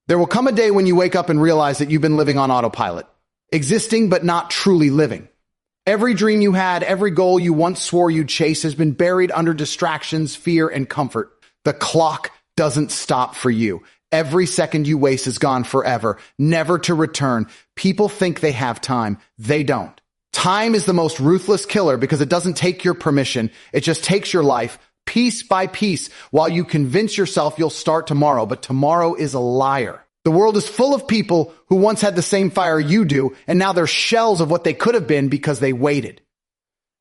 There will come a day when you wake up and realize that you've been living on autopilot, existing but not truly living. Every dream you had, every goal you once swore you'd chase has been buried under distractions, fear, and comfort. The clock doesn't stop for you. Every second you waste is gone forever, never to return. People think they have time. They don't. Time is the most ruthless killer because it doesn't take your permission. It just takes your life piece by piece while you convince yourself you'll start tomorrow, but tomorrow is a liar. The world is full of people who once had the same fire you do, and now they're shells of what they could have been because they waited.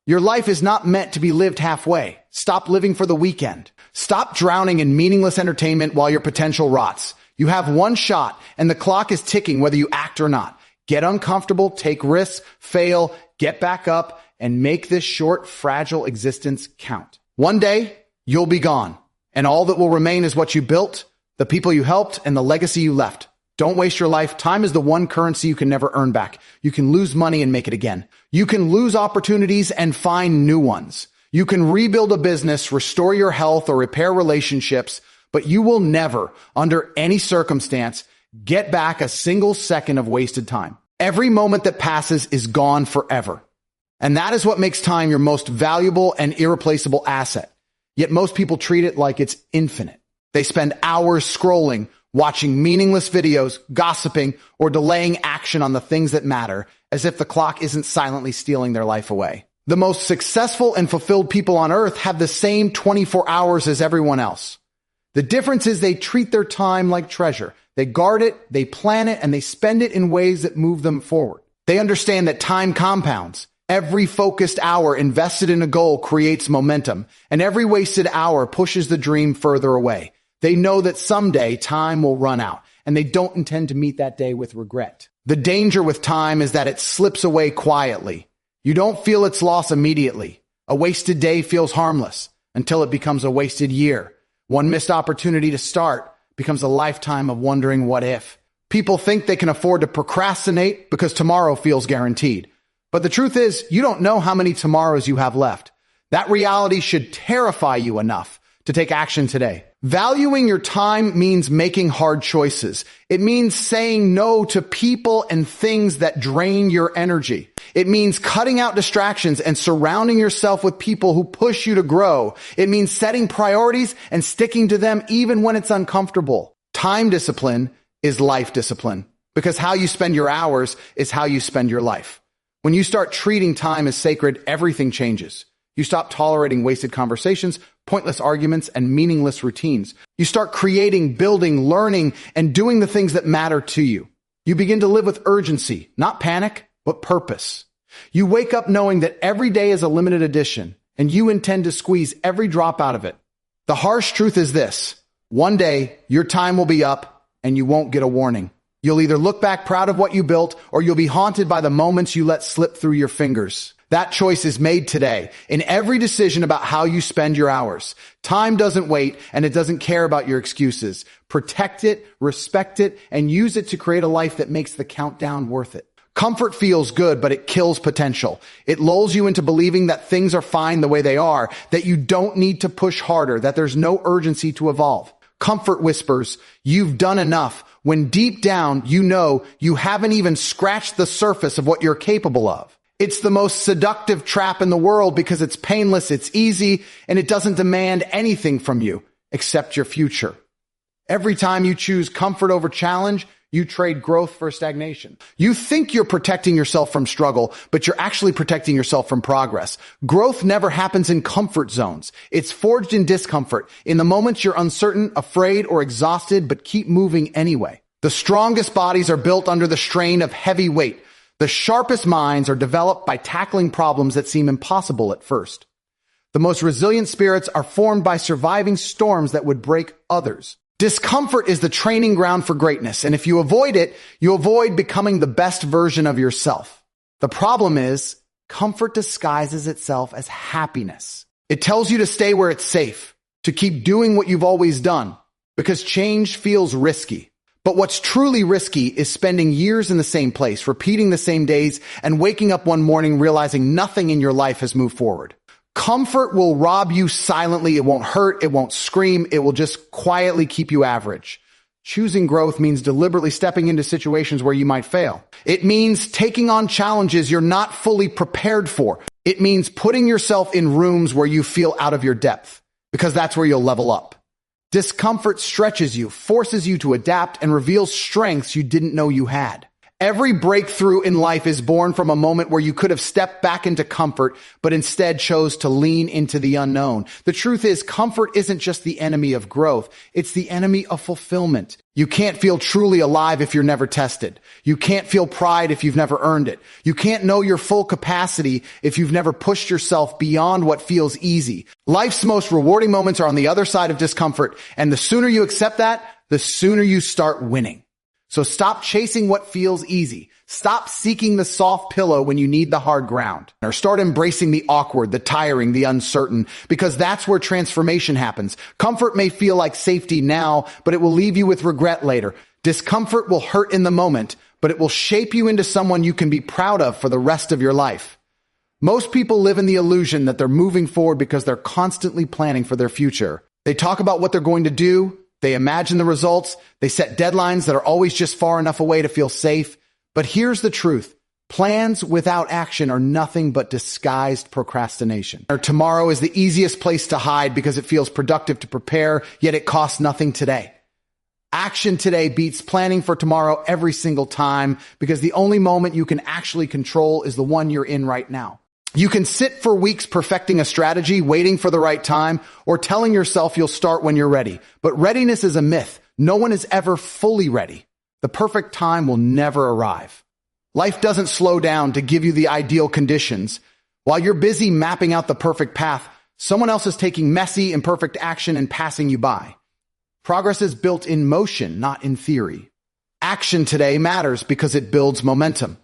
Your life is not meant to be lived halfway. Stop living for the weekend. Stop drowning in meaningless entertainment while your potential rots. You have one shot, and the clock is ticking whether you act or not. Get uncomfortable, take risks, fail, get back up, and make this short, fragile existence count. One day, you'll be gone, and all that will remain is what you built, the people you helped, and the legacy you left. Don't waste your life. Time is the one currency you can never earn back. You can lose money and make it again. You can lose opportunities and find new ones. You can rebuild a business, restore your health, or repair relationships, but you will never, under any circumstance, get back a single second of wasted time. Every moment that passes is gone forever. And that is what makes time your most valuable and irreplaceable asset. Yet most people treat it like it's infinite. They spend hours scrolling, watching meaningless videos, gossiping, or delaying action on the things that matter, as if the clock isn't silently stealing their life away. The most successful and fulfilled people on earth have the same 24 hours as everyone else. The difference is they treat their time like treasure. They guard it, they plan it, and they spend it in ways that move them forward. They understand that time compounds. Every focused hour invested in a goal creates momentum, and every wasted hour pushes the dream further away. They know that someday time will run out, and they don't intend to meet that day with regret. The danger with time is that it slips away quietly. You don't feel its loss immediately. A wasted day feels harmless until it becomes a wasted year. One missed opportunity to start becomes a lifetime of wondering what if. People think they can afford to procrastinate because tomorrow feels guaranteed. But the truth is, you don't know how many tomorrows you have left. That reality should terrify you enough to take action today. Valuing your time means making hard choices. It means saying no to people and things that drain your energy. It means cutting out distractions and surrounding yourself with people who push you to grow. It means setting priorities and sticking to them even when it's uncomfortable. Time discipline is life discipline because how you spend your hours is how you spend your life. When you start treating time as sacred, everything changes. You stop tolerating wasted conversations, pointless arguments, and meaningless routines. You start creating, building, learning, and doing the things that matter to you. You begin to live with urgency, not panic, but purpose. You wake up knowing that every day is a limited edition, and you intend to squeeze every drop out of it. The harsh truth is this: one day, your time will be up, and you won't get a warning. You'll either look back proud of what you built, or you'll be haunted by the moments you let slip through your fingers. That choice is made today in every decision about how you spend your hours. Time doesn't wait, and it doesn't care about your excuses. Protect it, respect it, and use it to create a life that makes the countdown worth it. Comfort feels good, but it kills potential. It lulls you into believing that things are fine the way they are, that you don't need to push harder, that there's no urgency to evolve. Comfort whispers, "You've done enough," when deep down you know you haven't even scratched the surface of what you're capable of. It's the most seductive trap in the world because it's painless, it's easy, and it doesn't demand anything from you except your future. Every time you choose comfort over challenge, you trade growth for stagnation. You think you're protecting yourself from struggle, but you're actually protecting yourself from progress. Growth never happens in comfort zones. It's forged in discomfort, in the moments you're uncertain, afraid, or exhausted, but keep moving anyway. The strongest bodies are built under the strain of heavy weight. The sharpest minds are developed by tackling problems that seem impossible at first. The most resilient spirits are formed by surviving storms that would break others. Discomfort is the training ground for greatness, and if you avoid it, you avoid becoming the best version of yourself. The problem is, comfort disguises itself as happiness. It tells you to stay where it's safe, to keep doing what you've always done, because change feels risky. But what's truly risky is spending years in the same place, repeating the same days, and waking up one morning realizing nothing in your life has moved forward. Comfort will rob you silently. It won't hurt. It won't scream. It will just quietly keep you average. Choosing growth means deliberately stepping into situations where you might fail. It means taking on challenges you're not fully prepared for. It means putting yourself in rooms where you feel out of your depth, because that's where you'll level up. Discomfort stretches you, forces you to adapt, and reveals strengths you didn't know you had. Every breakthrough in life is born from a moment where you could have stepped back into comfort, but instead chose to lean into the unknown. The truth is, comfort isn't just the enemy of growth. It's the enemy of fulfillment. You can't feel truly alive if you're never tested. You can't feel pride if you've never earned it. You can't know your full capacity if you've never pushed yourself beyond what feels easy. Life's most rewarding moments are on the other side of discomfort, and the sooner you accept that, the sooner you start winning. So stop chasing what feels easy. Stop seeking the soft pillow when you need the hard ground. Or start embracing the awkward, the tiring, the uncertain, because that's where transformation happens. Comfort may feel like safety now, but it will leave you with regret later. Discomfort will hurt in the moment, but it will shape you into someone you can be proud of for the rest of your life. Most people live in the illusion that they're moving forward because they're constantly planning for their future. They talk about what they're going to do. They imagine the results. They set deadlines that are always just far enough away to feel safe. But here's the truth. Plans without action are nothing but disguised procrastination. Or tomorrow is the easiest place to hide because it feels productive to prepare, yet it costs nothing today. Action today beats planning for tomorrow every single time, because the only moment you can actually control is the one you're in right now. You can sit for weeks perfecting a strategy, waiting for the right time, or telling yourself you'll start when you're ready. But readiness is a myth. No one is ever fully ready. The perfect time will never arrive. Life doesn't slow down to give you the ideal conditions. While you're busy mapping out the perfect path, someone else is taking messy, imperfect action and passing you by. Progress is built in motion, not in theory. Action today matters because it builds momentum.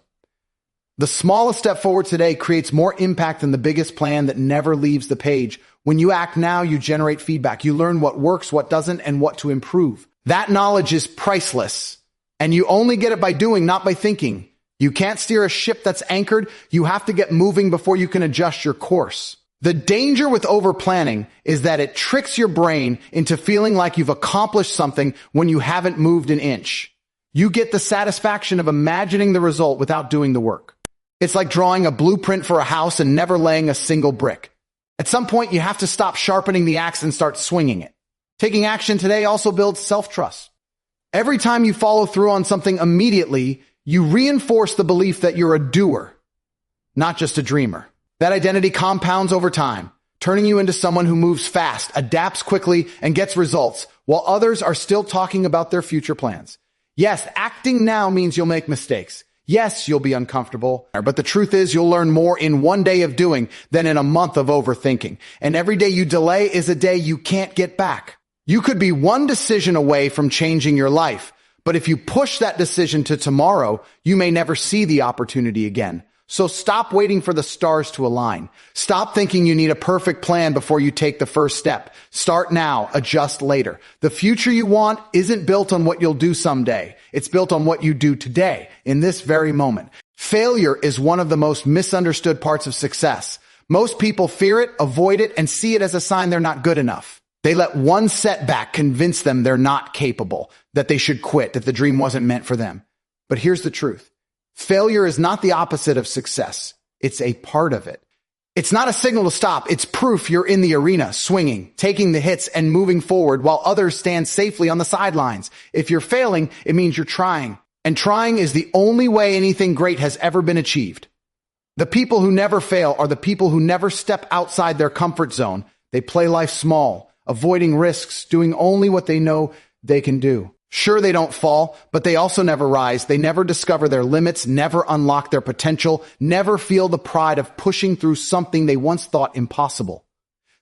The smallest step forward today creates more impact than the biggest plan that never leaves the page. When you act now, you generate feedback. You learn what works, what doesn't, and what to improve. That knowledge is priceless, and you only get it by doing, not by thinking. You can't steer a ship that's anchored. You have to get moving before you can adjust your course. The danger with over-planning is that it tricks your brain into feeling like you've accomplished something when you haven't moved an inch. You get the satisfaction of imagining the result without doing the work. It's like drawing a blueprint for a house and never laying a single brick. At some point, you have to stop sharpening the axe and start swinging it. Taking action today also builds self-trust. Every time you follow through on something immediately, you reinforce the belief that you're a doer, not just a dreamer. That identity compounds over time, turning you into someone who moves fast, adapts quickly, and gets results, while others are still talking about their future plans. Yes, acting now means you'll make mistakes. Yes, you'll be uncomfortable, but the truth is you'll learn more in one day of doing than in a month of overthinking. And every day you delay is a day you can't get back. You could be one decision away from changing your life, but if you push that decision to tomorrow, you may never see the opportunity again. So stop waiting for the stars to align. Stop thinking you need a perfect plan before you take the first step. Start now, adjust later. The future you want isn't built on what you'll do someday. It's built on what you do today, in this very moment. Failure is one of the most misunderstood parts of success. Most people fear it, avoid it, and see it as a sign they're not good enough. They let one setback convince them they're not capable, that they should quit, that the dream wasn't meant for them. But here's the truth. Failure is not the opposite of success. It's a part of it. It's not a signal to stop. It's proof you're in the arena, swinging, taking the hits, and moving forward while others stand safely on the sidelines. If you're failing, it means you're trying. And trying is the only way anything great has ever been achieved. The people who never fail are the people who never step outside their comfort zone. They play life small, avoiding risks, doing only what they know they can do. Sure, they don't fall, but they also never rise. They never discover their limits, never unlock their potential, never feel the pride of pushing through something they once thought impossible.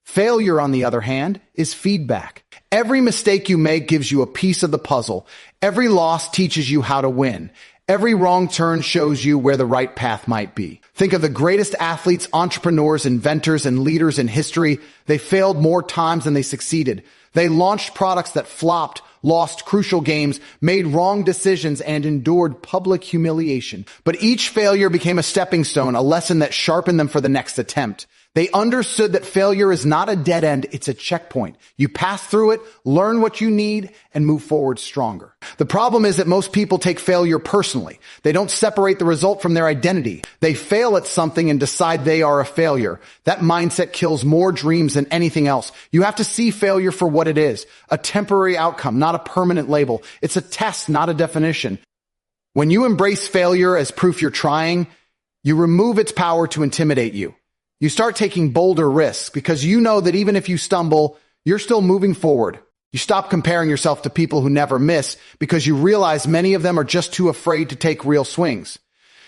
Failure, on the other hand, is feedback. Every mistake you make gives you a piece of the puzzle. Every loss teaches you how to win. Every wrong turn shows you where the right path might be. Think of the greatest athletes, entrepreneurs, inventors, and leaders in history. They failed more times than they succeeded. They launched products that flopped, lost crucial games, made wrong decisions, and endured public humiliation. But each failure became a stepping stone, a lesson that sharpened them for the next attempt. They understood that failure is not a dead end, it's a checkpoint. You pass through it, learn what you need, and move forward stronger. The problem is that most people take failure personally. They don't separate the result from their identity. They fail at something and decide they are a failure. That mindset kills more dreams than anything else. You have to see failure for what it is, a temporary outcome, not a permanent label. It's a test, not a definition. When you embrace failure as proof you're trying, you remove its power to intimidate you. You start taking bolder risks because you know that even if you stumble, you're still moving forward. You stop comparing yourself to people who never miss because you realize many of them are just too afraid to take real swings.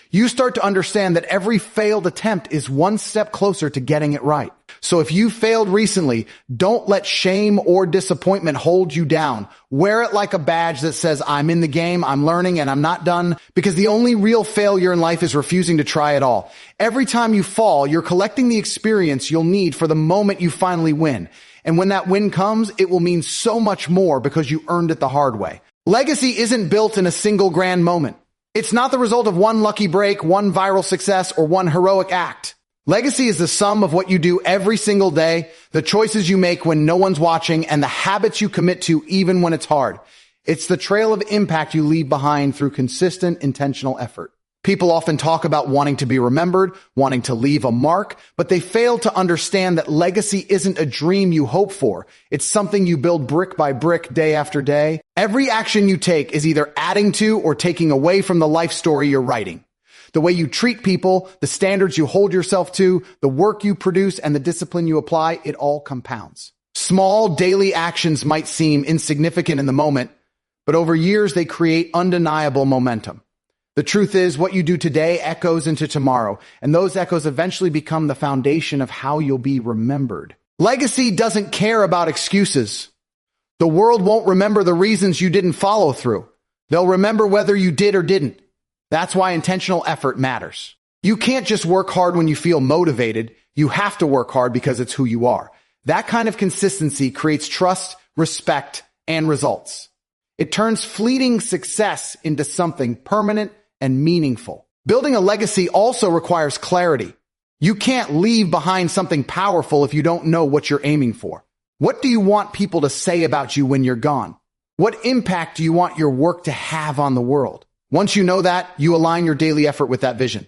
You start to understand that every failed attempt is one step closer to getting it right. So if you failed recently, don't let shame or disappointment hold you down. Wear it like a badge that says, I'm in the game, I'm learning, and I'm not done, because the only real failure in life is refusing to try at all. Every time you fall, you're collecting the experience you'll need for the moment you finally win. And when that win comes, it will mean so much more because you earned it the hard way. Legacy isn't built in a single grand moment. It's not the result of one lucky break, one viral success, or one heroic act. Legacy is the sum of what you do every single day, the choices you make when no one's watching, and the habits you commit to even when it's hard. It's the trail of impact you leave behind through consistent, intentional effort. People often talk about wanting to be remembered, wanting to leave a mark, but they fail to understand that legacy isn't a dream you hope for. It's something you build brick by brick, day after day. Every action you take is either adding to or taking away from the life story you're writing. The way you treat people, the standards you hold yourself to, the work you produce, and the discipline you apply, it all compounds. Small daily actions might seem insignificant in the moment, but over years they create undeniable momentum. The truth is, what you do today echoes into tomorrow, and those echoes eventually become the foundation of how you'll be remembered. Legacy doesn't care about excuses. The world won't remember the reasons you didn't follow through. They'll remember whether you did or didn't. That's why intentional effort matters. You can't just work hard when you feel motivated. You have to work hard because it's who you are. That kind of consistency creates trust, respect, and results. It turns fleeting success into something permanent and meaningful. Building a legacy also requires clarity. You can't leave behind something powerful if you don't know what you're aiming for. What do you want people to say about you when you're gone? What impact do you want your work to have on the world? Once you know that, you align your daily effort with that vision.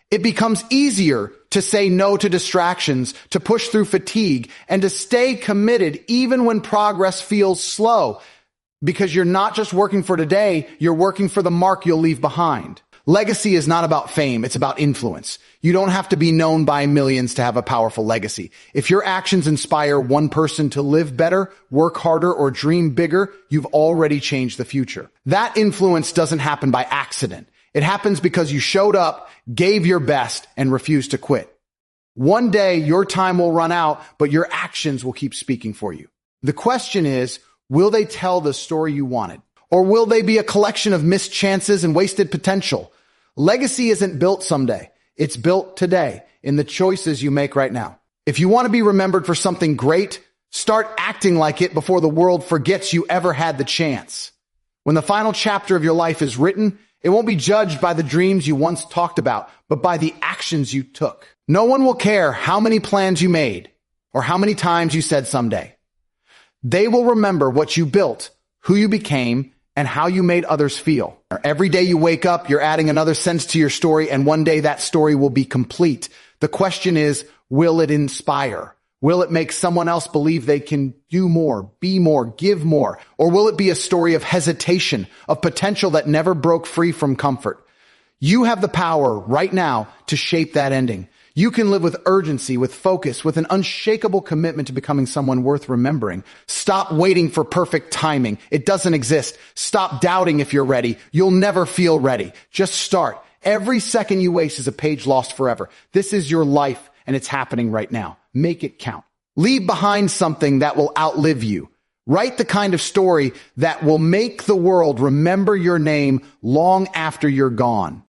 It becomes easier to say no to distractions, to push through fatigue, and to stay committed even when progress feels slow. Because you're not just working for today, you're working for the mark you'll leave behind. Legacy is not about fame, it's about influence. You don't have to be known by millions to have a powerful legacy. If your actions inspire one person to live better, work harder, or dream bigger, you've already changed the future. That influence doesn't happen by accident. It happens because you showed up, gave your best, and refused to quit. One day, your time will run out, but your actions will keep speaking for you. The question is, will they tell the story you wanted? Or will they be a collection of missed chances and wasted potential? Legacy isn't built someday. It's built today in the choices you make right now. If you want to be remembered for something great, start acting like it before the world forgets you ever had the chance. When the final chapter of your life is written, it won't be judged by the dreams you once talked about, but by the actions you took. No one will care how many plans you made or how many times you said someday. They will remember what you built, who you became, and how you made others feel. Every day you wake up, you're adding another sentence to your story, and one day that story will be complete. The question is, will it inspire? Will it make someone else believe they can do more, be more, give more? Or will it be a story of hesitation, of potential that never broke free from comfort? You have the power right now to shape that ending. You can live with urgency, with focus, with an unshakable commitment to becoming someone worth remembering. Stop waiting for perfect timing. It doesn't exist. Stop doubting if you're ready. You'll never feel ready. Just start. Every second you waste is a page lost forever. This is your life, and it's happening right now. Make it count. Leave behind something that will outlive you. Write the kind of story that will make the world remember your name long after you're gone.